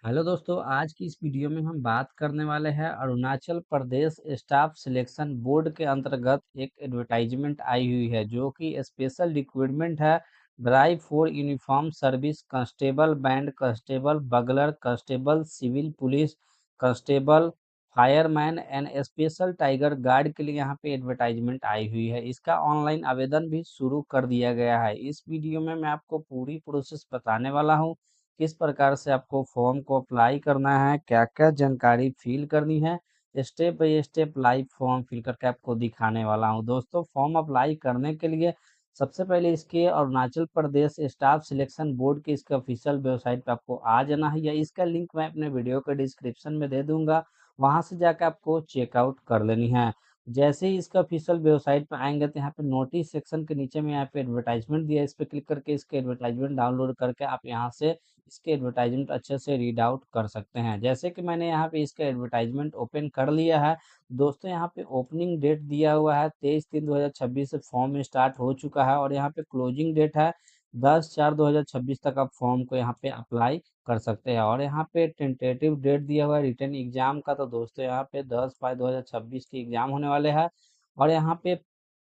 Hello दोस्तों, आज की इस वीडियो में हम बात करने वाले हैं Arunachal Pradesh staff selection board के अंतर्गत एक एडवर्टाइजमेंट आई हुई है जो कि स्पेशल रिक्रूटमेंट है। Drive for uniform service constable, band constable, bugler constable, civil police constable, fireman and special tiger guard के लिए यहाँ पे एडवर्टाइजमेंट आई हुई है। इसका ऑनलाइन आवेदन भी शुरू कर दिया गया है। इस वीडियो में मैं आपको पूरी प्रोसेस बताने वाला हूँ, किस प्रकार से आपको फॉर्म को अप्लाई करना है, क्या-क्या जानकारी फिल करनी है, step by step live form fill करके आपको दिखाने वाला हूं। दोस्तों, फॉर्म अप्लाई करने के लिए सबसे पहले इसके Arunachal Pradesh staff selection board के इसके ऑफिशियल वेबसाइट पे आपको आ जाना है, या इसका लिंक मैं अपने वीडियो के डिस्क्रिप्शन में दे दूंगा। वहां से जाकर आपको चेकआउट कर लेनी है। जैसे ही इसका ऑफिशियल वेबसाइट पे आएंगे तो यहाँ पे नोटिस सेक्शन के नीचे में यहाँ पे एडवर्टाइजमेंट दिया है, इस पे क्लिक करके इसके एडवर्टाइजमेंट डाउनलोड करके आप यहाँ से इसके एडवर्टाइजमेंट अच्छे से रीड आउट कर सकते हैं। जैसे कि मैंने यहाँ पे इसका एडवर्टाइजमेंट ओपन कर लिया है। दोस्तों, यहाँ पे ओपनिंग डेट दिया हुआ है 23/3/2026 से फॉर्म स्टार्ट हो चुका है, और यहाँ पे क्लोजिंग डेट है 10/4/2026 तक आप फॉर्म को यहाँ पे अप्लाई कर सकते हैं। और यहाँ पे टेंटेटिव डेट दिया हुआ है रिटर्न एग्जाम का। तो दोस्तों, यहाँ पे 10/5/2026 की एग्जाम होने वाले हैं। और यहाँ पे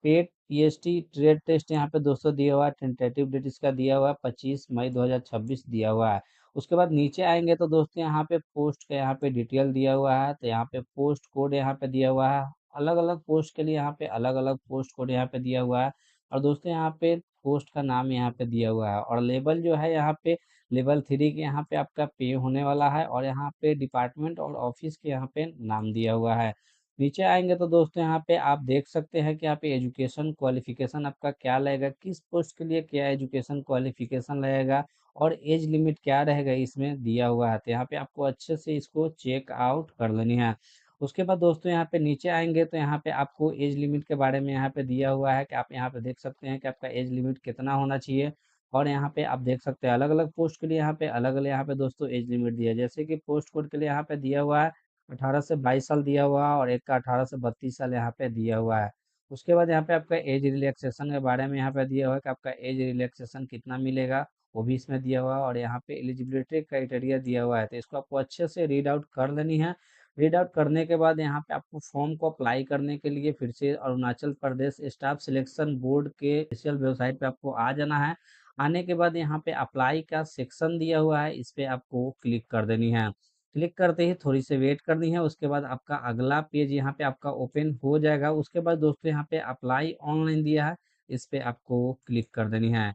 पेट पीएचडी ट्रेड टेस्ट यहाँ पे दोस्तों दिया हुआ है। टेंटेटिव डेट इसका दिया हुआ है 25 मई 2026 दिया हुआ है। उसके बाद नीचे आएंगे तो दोस्तों, यहाँ पे पोस्ट का यहाँ पे डिटेल दिया हुआ है। तो यहाँ पे पोस्ट कोड यहाँ पे दिया हुआ है। अलग अलग पोस्ट के लिए यहाँ पे अलग अलग पोस्ट कोड यहाँ पे दिया हुआ है। और दोस्तों, यहाँ पे पोस्ट का नाम यहाँ पे दिया हुआ है। और लेवल जो है यहाँ पे लेवल 3 के यहाँ पे आपका पे होने वाला है। और यहाँ पे डिपार्टमेंट और ऑफिस के यहाँ पे नाम दिया हुआ है। नीचे आएंगे तो दोस्तों, यहाँ पे आप देख सकते हैं कि यहाँ पे एजुकेशन क्वालिफिकेशन आपका क्या लगेगा, किस पोस्ट के लिए क्या एजुकेशन क्वालिफिकेशन लगेगा, और एज लिमिट क्या रहेगा इसमें दिया हुआ है। तो यहाँ पे आपको अच्छे से इसको चेक आउट कर लेनी है। उसके बाद दोस्तों, यहाँ पे नीचे आएंगे तो यहाँ पे आपको एज लिमिट के बारे में यहाँ पे दिया हुआ है कि आप यहाँ पे देख सकते हैं कि आपका एज लिमिट कितना होना चाहिए। और यहाँ पे आप देख सकते हैं अलग अलग पोस्ट के लिए यहाँ पे अलग अलग यहाँ पे दोस्तों एज लिमिट दिया है। जैसे कि पोस्ट कोड के लिए यहाँ पे दिया हुआ है 18 से 22 साल दिया हुआ है, और एक का 18 से 32 साल यहाँ पे दिया हुआ है। उसके बाद यहाँ पे आपका एज रिलैक्सेशन के बारे में यहाँ पे दिया हुआ है कि आपका एज रिलैक्सेशन कितना मिलेगा, वो भी इसमें दिया हुआ है। और यहाँ पे एलिजिबिलिटी क्राइटेरिया दिया हुआ है, तो इसको आपको अच्छे से रीड आउट कर लेनी है। रीड आउट करने के बाद यहाँ पे आपको फॉर्म को अप्लाई करने के लिए फिर से Arunachal Pradesh staff selection board के ऑफिशियल वेबसाइट पे आपको आ जाना है। आने के बाद यहाँ पे अप्लाई का सेक्शन दिया हुआ है, इस पे आपको क्लिक कर देनी है। क्लिक करते ही थोड़ी सी वेट करनी है। उसके बाद आपका अगला पेज यहाँ पे आपका ओपन हो जाएगा। उसके बाद दोस्तों, यहाँ पे अप्लाई ऑनलाइन दिया है, इस पे आपको क्लिक कर देनी है।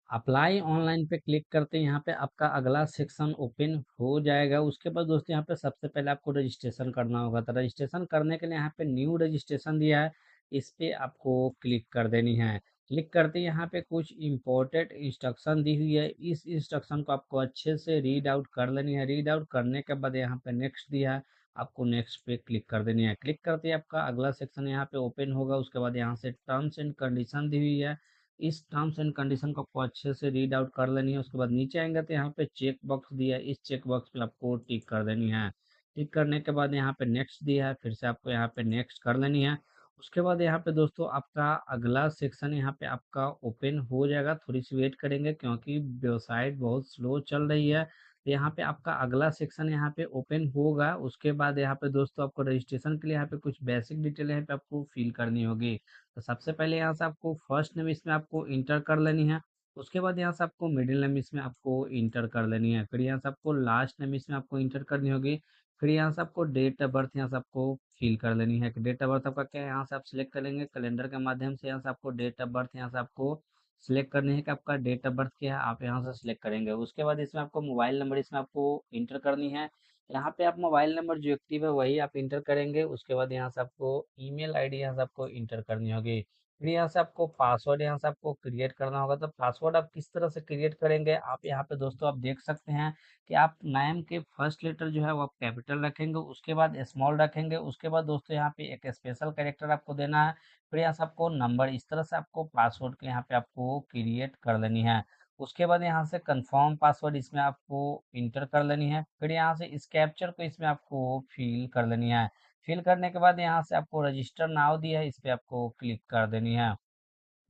अप्लाई ऑनलाइन पे क्लिक करते हैं, यहाँ पे आपका अगला सेक्शन ओपन हो जाएगा। उसके बाद दोस्तों, यहाँ पे सबसे पहले आपको रजिस्ट्रेशन करना होगा। तो रजिस्ट्रेशन करने के लिए यहाँ पे न्यू रजिस्ट्रेशन दिया है, इस पे आपको क्लिक कर देनी है। क्लिक करते ही यहाँ पे कुछ इंपॉर्टेंट इंस्ट्रक्शन दी हुई है, इस इंस्ट्रक्शन को आपको अच्छे से रीड आउट कर लेनी है। रीड आउट करने के बाद यहाँ पे नेक्स्ट दिया है, आपको नेक्स्ट पे क्लिक कर देनी है। क्लिक करते ही आपका अगला सेक्शन यहाँ पे ओपन होगा। उसके बाद यहाँ से टर्म्स एंड कंडीशन दी हुई है, इस टर्म्स एंड कंडीशन को आपको अच्छे से रीड आउट कर लेनी है। उसके बाद नीचे आएंगे तो यहाँ पे चेक बॉक्स दिया है, इस चेक बॉक्स पे आपको टिक कर देनी है। टिक करने के बाद यहाँ पे नेक्स्ट दिया है, फिर से आपको यहाँ पे नेक्स्ट कर लेनी है। उसके बाद यहाँ पे दोस्तों, आपका अगला सेक्शन यहाँ पे आपका ओपन हो जाएगा। थोड़ी सी वेट करेंगे क्योंकि वेबसाइट बहुत स्लो चल रही है। तो यहाँ पे आपका अगला सेक्शन यहाँ पे ओपन होगा। उसके बाद यहाँ पे दोस्तों, आपको रजिस्ट्रेशन के लिए यहाँ पे कुछ बेसिक डिटेल यहाँ पे आपको फिल करनी होगी। तो सबसे पहले यहाँ से आपको फर्स्ट नेम इसमें आपको इंटर कर लेनी है। उसके बाद यहाँ से आपको मिडिल नेम इसमें आपको इंटर कर लेनी है। फिर यहाँ से आपको लास्ट नेम इसमें आपको इंटर करनी होगी। फिर यहाँ से आपको डेट ऑफ बर्थ यहाँ से आपको फिल कर लेनी है कि डेट ऑफ बर्थ आपका क्या है। यहाँ से आप सिलेक्ट करेंगे कैलेंडर के माध्यम से। यहाँ से आपको डेट ऑफ बर्थ यहाँ से आपको सिलेक्ट करनी है कि आपका डेट ऑफ बर्थ क्या है, आप यहाँ से सिलेक्ट करेंगे। उसके बाद इसमें आपको मोबाइल नंबर इसमें आपको इंटर करनी है। यहाँ पे आप मोबाइल नंबर जो एक्टिव है वही आप इंटर करेंगे। उसके बाद यहाँ से आपको ईमेल आईडी यहाँ से आपको इंटर करनी होगी। फिर यहाँ से आपको पासवर्ड यहाँ से आपको क्रिएट करना होगा। तो पासवर्ड आप किस तरह से क्रिएट करेंगे, आप यहाँ पे दोस्तों आप देख सकते हैं कि आप नाम के फर्स्ट लेटर जो है वो आप कैपिटल रखेंगे, उसके बाद स्मॉल रखेंगे। उसके बाद दोस्तों, यहाँ पे एक स्पेशल कैरेक्टर आपको देना है। फिर यहाँ से आपको नंबर, इस तरह से आपको पासवर्ड के यहाँ पे आपको क्रिएट कर लेनी है। उसके बाद यहाँ से कंफर्म पासवर्ड इसमें आपको इंटर कर लेनी है। फिर यहाँ से इस कैप्चर को इसमें आपको फिल कर लेनी है। फिल करने के बाद यहाँ से आपको रजिस्टर नाउ दिया है, इस पे आपको क्लिक कर देनी है।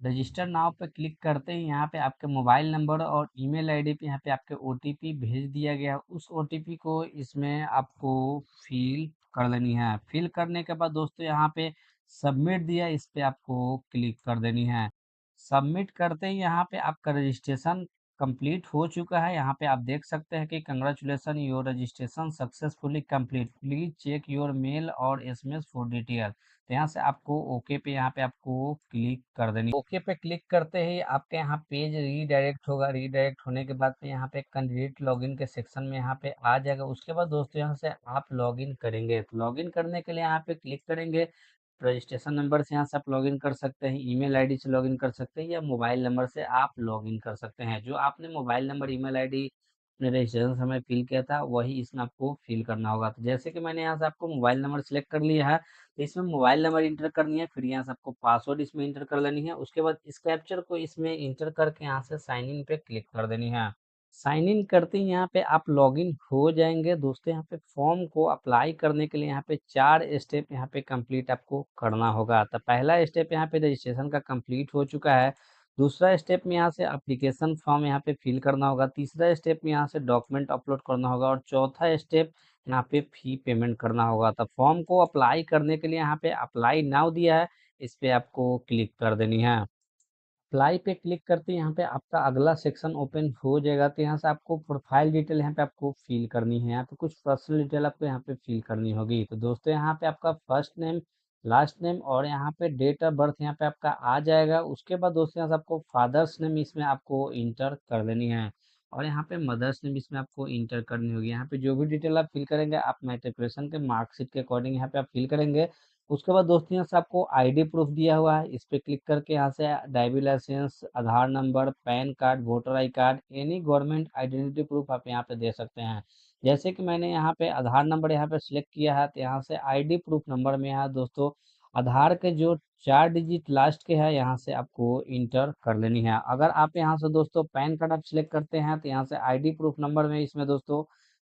रजिस्टर नाउ पे क्लिक करते ही यहाँ पे आपके मोबाइल नंबर और ईमेल आईडी पे यहाँ पे आपके ओटीपी भेज दिया गया है। उस ओटीपी को इसमें आपको फिल कर लेनी है। फिल करने के बाद दोस्तों यहाँ पे सबमिट दिया, इस पे आपको क्लिक कर देनी है। सबमिट करते ही यहाँ पे आपका रजिस्ट्रेशन कंप्लीट हो चुका है। यहाँ पे आप देख सकते हैं कि congratulation your registration successfully complete, please check your mail और एसएमएस फॉर डिटेल। तो यहाँ से आपको ओके पे यहाँ पे आपको क्लिक कर देनी। ओके पे क्लिक करते ही आपके यहाँ पेज रीडायरेक्ट होगा। रीडायरेक्ट होने के बाद में यहाँ पे कैंडिडेट लॉगिन के सेक्शन में यहाँ पे आ जाएगा। उसके बाद दोस्तों यहाँ से आप लॉगिन करेंगे। तो लॉगिन करने के लिए यहाँ पे क्लिक करेंगे। रजिस्ट्रेशन नंबर से यहाँ से आप लॉगिन कर सकते हैं, ईमेल आईडी से लॉगिन कर सकते हैं या मोबाइल नंबर से आप लॉगिन कर सकते हैं। जो आपने मोबाइल नंबर ईमेल आईडी अपने रजिस्ट्रेशन समय फिल किया था वही इसमें आपको फिल करना होगा। तो जैसे कि मैंने यहाँ से आपको मोबाइल नंबर सेलेक्ट कर लिया है, तो इसमें मोबाइल नंबर इंटर करनी है, फिर यहाँ से आपको पासवर्ड इसमें इंटर कर लेनी है। उसके बाद इस कैप्चर को इसमें इंटर करके यहाँ से साइन इन पे क्लिक कर देनी है। साइन इन करते ही यहाँ पे आप लॉगिन हो जाएंगे। दोस्तों यहाँ पे फॉर्म को अप्लाई करने के लिए यहाँ पे 4 स्टेप यहाँ पे कंप्लीट आपको करना होगा। तो पहला स्टेप यहाँ पे रजिस्ट्रेशन का कंप्लीट हो चुका है। दूसरा स्टेप में यहाँ से एप्लीकेशन फॉर्म यहाँ पे फिल करना होगा। तीसरा स्टेप में यहाँ से डॉक्यूमेंट अपलोड करना होगा और चौथा स्टेप यहाँ पे फी पेमेंट करना होगा। तो फॉर्म को अप्लाई करने के लिए यहाँ पे अप्लाई नाउ दिया है, इस पे आपको क्लिक कर देनी है। अप्लाई पे क्लिक करते ही यहाँ पे आपका अगला सेक्शन ओपन हो जाएगा। तो यहाँ से आपको प्रोफाइल डिटेल यहाँ पे आपको फिल करनी है। यहाँ पे कुछ पर्सनल डिटेल आपको यहाँ पे फिल करनी होगी। तो दोस्तों यहाँ पे आपका फर्स्ट नेम, लास्ट नेम और यहाँ पे डेट ऑफ बर्थ यहाँ पे आपका आ जाएगा। उसके बाद दोस्तों यहाँ से आपको फादर्स नेम इसमें आपको इंटर कर लेनी है और यहाँ पे मदर्स नेम इसमें आपको इंटर करनी होगी। यहाँ पे जो भी डिटेल आप फिल करेंगे आप मेट्रिकुलेशन के मार्कशीट के अकॉर्डिंग यहाँ पे आप फिल करेंगे। उसके बाद दोस्तों यहाँ से आपको आईडी प्रूफ दिया हुआ है, इस पे क्लिक करके यहाँ से driving licence, Aadhaar number, PAN card, voter I card, any government identity proof आप यहाँ पे दे सकते हैं। जैसे कि मैंने यहाँ पे आधार नंबर यहाँ पे सिलेक्ट किया है, तो यहाँ से आईडी प्रूफ नंबर में यहाँ दोस्तों आधार के जो 4 डिजिट लास्ट के है यहाँ से आपको इंटर कर लेनी है। अगर आप यहाँ से दोस्तों पैन कार्ड आप सिलेक्ट करते हैं तो यहाँ से आईडी प्रूफ नंबर में इसमें दोस्तों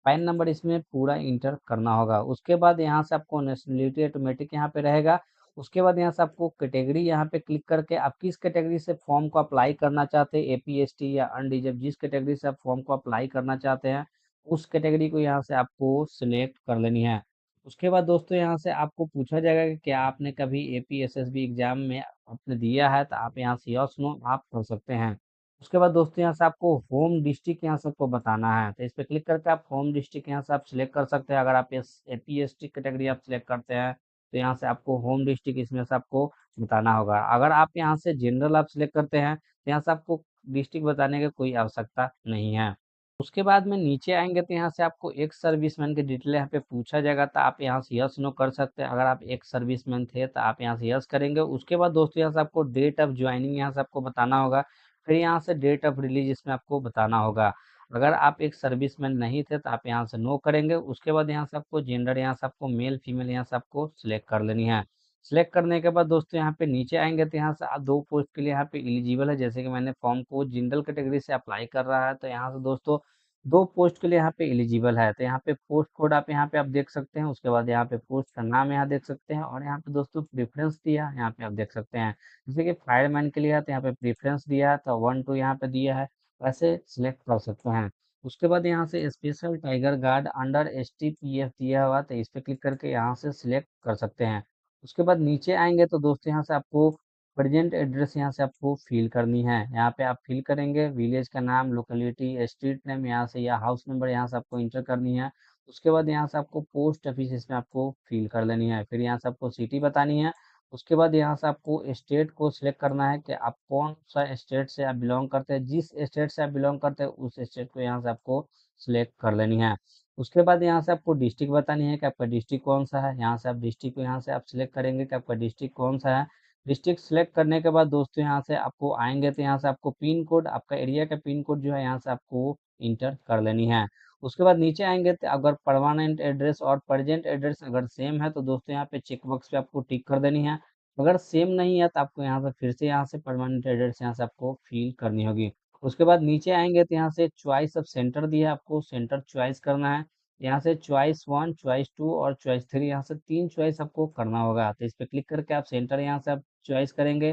पैन नंबर इसमें पूरा इंटर करना होगा। उसके बाद यहाँ से आपको नेशनलिटी ऑटोमेटिक यहाँ पे रहेगा। उसके बाद यहाँ से आपको कैटेगरी यहाँ पे क्लिक करके आप किस कैटेगरी से फॉर्म को अप्लाई करना चाहते हैं, एपी एसटी या अनरिजर्व, जिस कैटेगरी से आप फॉर्म को अप्लाई करना चाहते हैं उस कैटेगरी को यहाँ से आपको सिलेक्ट कर लेनी है। उसके बाद दोस्तों यहाँ से आपको पूछा जाएगा कि क्या आपने कभी एपी एसएसबी एग्जाम में आपने दिया है, तो आप यहाँ से यस नो आप कर सकते हैं। उसके बाद दोस्तों यहाँ से आपको होम डिस्ट्रिक्ट यहाँ से आपको बताना है, तो इस पे क्लिक करके आप होम डिस्ट्रिक्ट यहाँ से आप सिलेक्ट कर सकते हैं। अगर आप एस एपीएसटी कैटेगरी आप सिलेक्ट करते हैं तो यहाँ से आपको होम डिस्ट्रिक्ट इसमें से आपको बताना होगा। अगर आप यहाँ से जनरल आप सिलेक्ट करते हैं तो यहाँ से आपको डिस्ट्रिक्ट बताने की कोई आवश्यकता नहीं है। उसके बाद में नीचे आएंगे तो यहाँ से आपको एक्स सर्विसमैन की डिटेल यहाँ पे पूछा जाएगा, तो आप यहाँ से यस नो कर सकते हैं। अगर आप एक्स सर्विसमैन थे तो आप यहाँ से यस करेंगे। उसके बाद दोस्तों यहाँ से आपको डेट ऑफ ज्वाइनिंग यहाँ से आपको बताना होगा, फिर यहाँ से डेट ऑफ रिलीज इसमें आपको बताना होगा। अगर आप एक सर्विसमैन नहीं थे तो आप यहाँ से नो करेंगे। उसके बाद यहाँ से आपको जेंडर यहाँ से आपको मेल फीमेल यहाँ से आपको सिलेक्ट कर लेनी है। सिलेक्ट करने के बाद दोस्तों यहाँ पे नीचे आएंगे तो यहाँ से आप 2 पोस्ट के लिए यहाँ पे एलिजिबल है। जैसे कि मैंने फॉर्म को जनरल कैटेगरी से अप्लाई कर रहा है, तो यहाँ से दोस्तों 2 पोस्ट के लिए यहाँ पे एलिजिबल है। तो यहाँ पे पोस्ट कोड आप देख सकते हैं। उसके बाद यहाँ पे पोस्ट का नाम यहाँ देख सकते हैं और यहाँ पे दोस्तों प्रेफरेंस दिया है, यहाँ पे आप देख सकते हैं। जैसे कि फायरमैन के लिए है तो यहाँ पे प्रेफरेंस दिया है, तो 1 2 यहाँ पे दिया है, वैसे सिलेक्ट कर सकते हैं। उसके बाद यहाँ से स्पेशल टाइगर गार्ड अंडर एसटीपीएफ दिया हुआ, तो इस पे क्लिक करके यहाँ से सिलेक्ट कर सकते हैं। उसके बाद नीचे आएंगे तो दोस्तों यहाँ से आपको प्रेजेंट एड्रेस यहाँ से आपको फिल करनी है। यहाँ पे आप फिल करेंगे विलेज का नाम, लोकेलिटी, स्ट्रीट नेम यहाँ से या हाउस नंबर यहाँ से आपको इंटर करनी है। उसके बाद यहाँ से आपको पोस्ट ऑफिस इसमें आपको फिल कर लेनी है, फिर यहाँ से आपको सिटी बतानी है। उसके बाद यहाँ से आपको स्टेट को सिलेक्ट करना है कि आप कौन सा स्टेट से आप बिलोंग करते हैं। जिस स्टेट से आप बिलोंग करते हैं उस स्टेट को यहाँ से आपको सिलेक्ट कर लेनी है। उसके बाद यहाँ से आपको डिस्ट्रिक्ट बतानी है कि आपका डिस्ट्रिक्ट कौन सा है। यहाँ से आप डिस्ट्रिक्ट को यहाँ से आप सिलेक्ट करेंगे कि आपका डिस्ट्रिक्ट कौन सा है। डिस्ट्रिक्ट सिलेक्ट करने के बाद दोस्तों यहाँ से आपको आएंगे तो यहाँ से आपको पिन कोड, आपका एरिया का पिन कोड जो है यहाँ से आपको इंटर कर लेनी है। उसके बाद नीचे आएंगे तो अगर परमानेंट एड्रेस और प्रेजेंट एड्रेस अगर सेम है तो दोस्तों यहाँ पे चेक बॉक्स पे आपको टिक कर देनी है। अगर सेम नहीं है तो आपको यहाँ से फिर से यहाँ से परमानेंट एड्रेस यहाँ से आपको फिल करनी होगी। उसके बाद नीचे आएंगे तो यहाँ से चॉइस ऑफ सेंटर दिया है, आपको सेंटर चॉइस करना है। यहाँ से चॉइस 1, चॉइस 2 और चॉइस 3 यहाँ से 3 चॉइस आपको करना होगा। तो इस पे क्लिक करके आप सेंटर यहाँ से आप चॉइस करेंगे।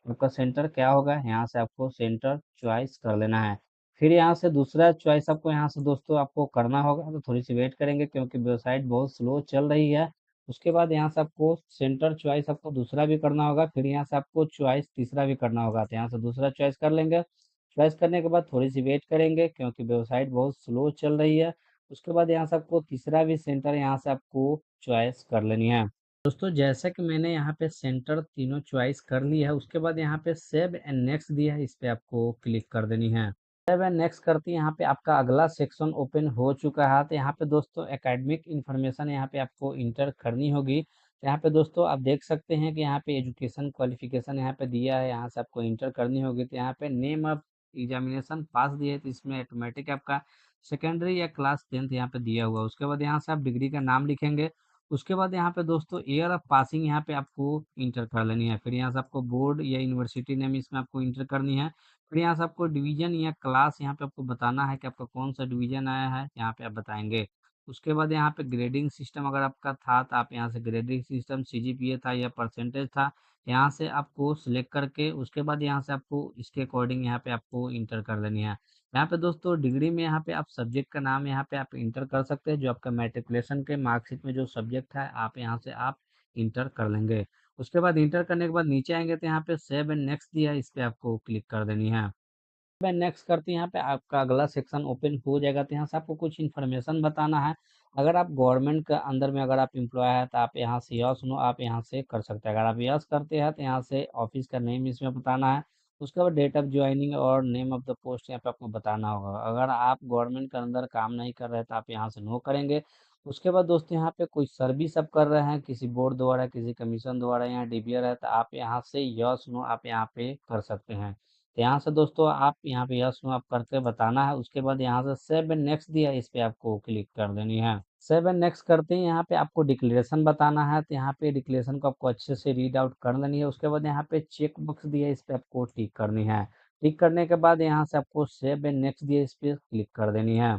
आपका सेंटर क्या होगा, यहाँ से आपको सेंटर चॉइस कर लेना है। फिर यहाँ से दूसरा चॉइस आपको यहाँ से दोस्तों आपको करना होगा, तो थोड़ी सी वेट करेंगे क्योंकि वेबसाइट बहुत स्लो चल रही है। उसके बाद यहाँ से आपको सेंटर चॉइस आपको दूसरा भी करना होगा, फिर यहाँ से आपको चॉइस तीसरा भी करना होगा, तो यहाँ से दूसरा चॉइस कर लेंगे। चॉइस करने के बाद थोड़ी सी वेट करेंगे क्योंकि वेबसाइट बहुत स्लो चल रही है। उसके बाद यहाँ से आपको तीसरा भी सेंटर यहाँ से आपको चॉइस कर लेनी है। दोस्तों जैसा कि मैंने यहाँ पे सेंटर तीनों चॉइस कर ली है, उसके बाद यहाँ पे सेव एंड नेक्स्ट दिया है, इस पे आपको क्लिक कर देनी है। सेव एंड नेक्स्ट करते ही यहाँ पे आपका अगला सेक्शन ओपन हो चुका है। तो यहाँ पे दोस्तों एकेडमिक इन्फॉर्मेशन यहाँ पे आपको इंटर करनी होगी। तो यहाँ पे दोस्तों आप देख सकते हैं कि यहाँ पे एजुकेशन क्वालिफिकेशन यहाँ पे दिया है, यहाँ से आपको इंटर करनी होगी। तो यहाँ पे नेम ऑफ एग्जामिनेशन पास दिया है, तो इसमें ऑटोमेटिक आपका सेकेंडरी या क्लास 10th यहाँ पे दिया हुआ है। उसके बाद यहाँ से आप डिग्री का नाम लिखेंगे। उसके बाद यहाँ पे दोस्तों ईयर ऑफ पासिंग यहाँ पे आपको इंटर कर लेनी है। फिर यहाँ से आपको बोर्ड या यूनिवर्सिटी नेम इसमें आपको इंटर करनी है। फिर यहाँ से आपको डिवीजन या क्लास यहाँ पे आपको बताना है कि आपका कौन सा डिवीजन आया है, यहाँ पे आप बताएंगे। उसके बाद यहाँ पे ग्रेडिंग सिस्टम अगर आपका था तो आप यहाँ से ग्रेडिंग सिस्टम सीजीपीए था या परसेंटेज था, यहाँ से आपको सिलेक्ट करके उसके बाद यहाँ से आपको इसके अकॉर्डिंग यहाँ पे आपको इंटर कर लेनी है। यहाँ पे दोस्तों डिग्री में यहाँ पे आप सब्जेक्ट का नाम यहाँ पे आप इंटर कर सकते हैं, जो आपका मैट्रिकुलेशन के मार्कशीट में जो सब्जेक्ट है आप यहाँ से आप इंटर कर लेंगे। उसके बाद इंटर करने के बाद नीचे आएंगे तो यहाँ पे सेव एंड नेक्स्ट दिया है, इस पे आपको क्लिक कर देनी है। मैं नेक्स्ट करते हैं, यहाँ पे आपका अगला सेक्शन ओपन हो जाएगा। तो यहाँ से आपको कुछ इन्फॉर्मेशन बताना है। अगर आप गवर्नमेंट के अंदर में अगर आप एम्प्लॉय है तो आप यहाँ से यस नो आप यहाँ से कर सकते हैं। अगर आप यस करते हैं तो यहाँ से ऑफिस का नेम इसमें बताना है। उसके बाद डेट ऑफ ज्वाइनिंग और नेम ऑफ द पोस्ट यहाँ पे आपको बताना होगा। अगर आप गवर्नमेंट के अंदर काम नहीं कर रहे तो आप यहाँ से नो करेंगे। उसके बाद दोस्तों यहाँ पे कोई सर्विस आप कर रहे हैं किसी बोर्ड द्वारा किसी कमीशन द्वारा यहाँ डीबीआर है, तो आप यहाँ से यस नो आप यहाँ पे कर सकते हैं। तो यहाँ से दोस्तों आप यहाँ पे यस नो आप करके बताना है। उसके बाद यहाँ से सेव एंड नेक्स्ट दिया है, इस पे आपको क्लिक कर देनी है। सेव एंड नेक्स्ट करते ही यहाँ पे आपको डिक्लेरेशन बताना है। तो यहाँ पे डिक्लेरेशन को आपको अच्छे से रीड आउट कर लेनी है। उसके बाद यहाँ पे चेक बॉक्स दिया है, इस पे आपको टिक करनी है। टिक करने के बाद यहाँ से आपको सेव एंड नेक्स्ट दिया है, इस पे क्लिक कर देनी है।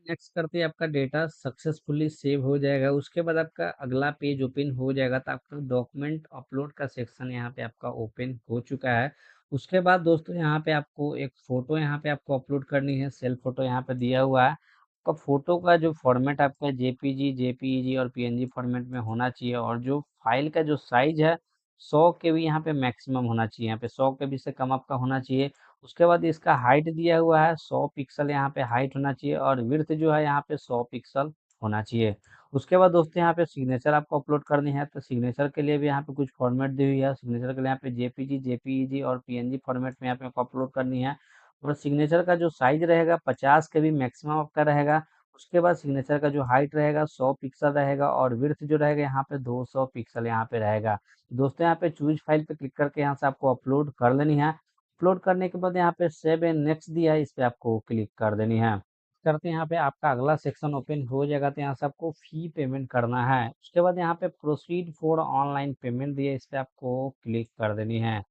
नेक्स्ट करते ही आपका डेटा सक्सेसफुली सेव हो जाएगा। उसके बाद आपका अगला पेज ओपन हो जाएगा, तो आपका डॉक्यूमेंट अपलोड का सेक्शन यहाँ पे आपका ओपन हो चुका है। उसके बाद दोस्तों यहाँ पे आपको एक फोटो यहाँ पे आपको अपलोड करनी है। सेल्फ फोटो यहाँ पे दिया हुआ है। आपका फोटो का जो फॉर्मेट आपका जेपीजी जेपीईजी और पीएनजी फॉर्मेट में होना चाहिए, और जो फाइल का जो साइज है 100 KB यहाँ पे मैक्सिमम होना चाहिए। यहाँ पे 100 KB से कम आपका होना चाहिए। उसके बाद इसका हाइट दिया हुआ है 100 पिक्सल यहाँ पे हाइट होना चाहिए, और विड्थ जो है यहाँ पे 100 पिक्सल होना चाहिए। उसके बाद दोस्तों यहाँ पे सिग्नेचर आपको अपलोड करनी है। तो सिग्नेचर के लिए भी यहाँ पे कुछ फॉर्मेट दी हुई है। सिग्नेचर के लिए यहाँ पे जेपीजी जेपीईजी और पीएनजी फॉर्मेट में यहाँ पे आपको अपलोड करनी है। और सिग्नेचर का जो साइज रहेगा 50 KB मैक्सिमम आपका रहेगा। उसके बाद सिग्नेचर का जो हाइट रहेगा 100 पिक्सल रहेगा, और विड्थ जो रहेगा यहाँ पे 200 पिक्सल यहाँ पे रहेगा। दोस्तों यहाँ पे चूज फाइल पे क्लिक करके यहाँ से आपको अपलोड कर लेनी है। अपलोड करने के बाद यहाँ पे सेव एंड नेक्स्ट दिया है, इस पे आपको क्लिक कर देनी है। करते हैं यहाँ पे आपका अगला सेक्शन ओपन हो जाएगा। तो यहाँ से आपको फी पेमेंट करना है। उसके बाद यहाँ पे प्रोसीड फॉर ऑनलाइन पेमेंट दिया है, इस पे आपको क्लिक कर देनी है।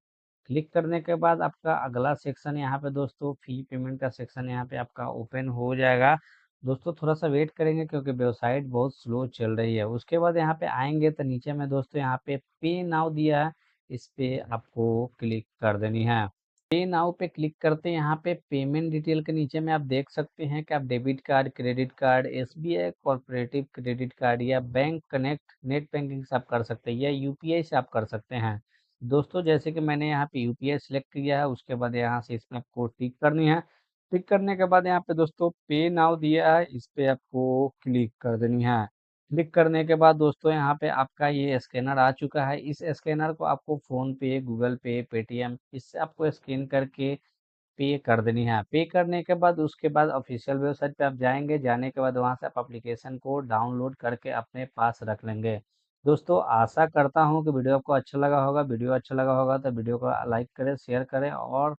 क्लिक करने के बाद आपका अगला सेक्शन यहाँ पे दोस्तों फी पेमेंट का सेक्शन यहाँ पे आपका ओपन हो जाएगा। दोस्तों थोड़ा सा वेट करेंगे क्योंकि वेबसाइट बहुत स्लो चल रही है। उसके बाद यहाँ पे आएंगे तो नीचे में दोस्तों यहाँ पे पे नाउ दिया है, इस पे आपको क्लिक कर देनी है। पे नाउ पे क्लिक करते हैं, यहाँ पे पेमेंट डिटेल के नीचे में आप देख सकते हैं कि आप debit card credit card SBI corporative credit card या बैंक कनेक्ट नेट बैंकिंग से आप कर सकते हैं, या यूपीआई से आप कर सकते हैं। दोस्तों जैसे कि मैंने यहाँ पे यूपीआई सिलेक्ट किया है, उसके बाद यहाँ से इसमें आपको टिक करनी है। टिक करने के बाद यहाँ पे दोस्तों पे नाउ दिया है, इस पे आपको क्लिक कर देनी है। क्लिक करने के बाद दोस्तों यहाँ पे आपका ये स्कैनर आ चुका है। इस स्कैनर को आपको फोन पे गूगल पे पेटीएम इससे आपको स्कैन करके पे कर देनी है। पे करने के बाद उसके बाद ऑफिशियल वेबसाइट पे आप जाएंगे। जाने के बाद वहां से आप एप्लीकेशन को डाउनलोड करके अपने पास रख लेंगे। दोस्तों आशा करता हूँ कि वीडियो आपको अच्छा लगा होगा। वीडियो अच्छा लगा होगा तो वीडियो को लाइक करें शेयर करें, और